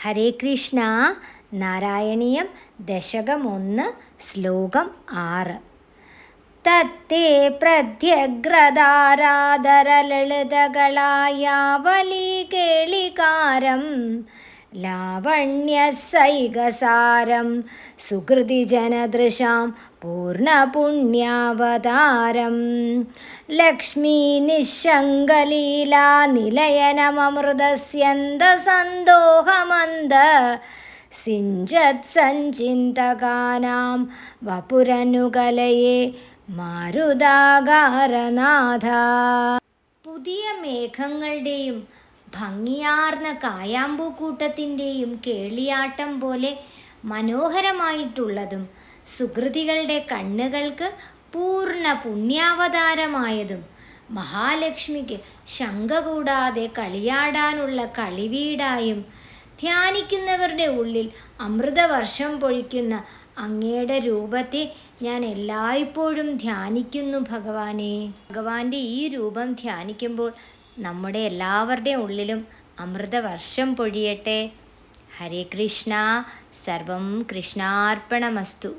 ഹരേ കൃഷ്ണ. നാരായണീയം ദശകം 1 ശ്ലോകം 6. തത്തേ പ്രത്യഗ്രതാരാധരലളിതകളായാവലി കേളികാരം ലാവണ്യസൈകസാരം സുകൃതിജനദൃശാം പൂർണ്ണപുണ്യാവതാരം ലക്ഷ്മീ നിശങ്കലീലാ നിലയനമമൃതസ്യന്തസന്തോഹമന്ദ സിഞ്ചത്സഞ്ചിന്തകാനാം വപുരനുകലയേ മാരുതാകാരനാഥ. പുതിയ മേഘങ്ങളുടെയും ഭംഗിയാർന്ന കായാമ്പൂക്കൂട്ടത്തിൻ്റെയും കേളിയാട്ടം പോലെ മനോഹരമായിട്ടുള്ളതും സുകൃതികളുടെ കണ്ണുകൾക്ക് പൂർണ്ണ പുണ്യാവതാരമായതും മഹാലക്ഷ്മിക്ക് ശങ്ക കൂടാതെ കളിയാടാനുള്ള കളിവീടായും ധ്യാനിക്കുന്നവരുടെ ഉള്ളിൽ അമൃതവർഷം പൊഴിക്കുന്ന അങ്ങയുടെ രൂപത്തെ ഞാൻ എല്ലായ്പ്പോഴും ധ്യാനിക്കുന്നു ഭഗവാനെ. ഭഗവാന്റെ ഈ രൂപം ധ്യാനിക്കുമ്പോൾ നമ്മുടെ എല്ലാവരുടെയും ഉള്ളിലും അമൃതവർഷം പൊഴിയട്ടെ. ഹരേ കൃഷ്ണ. സർവം കൃഷ്ണാർപ്പണമസ്തു.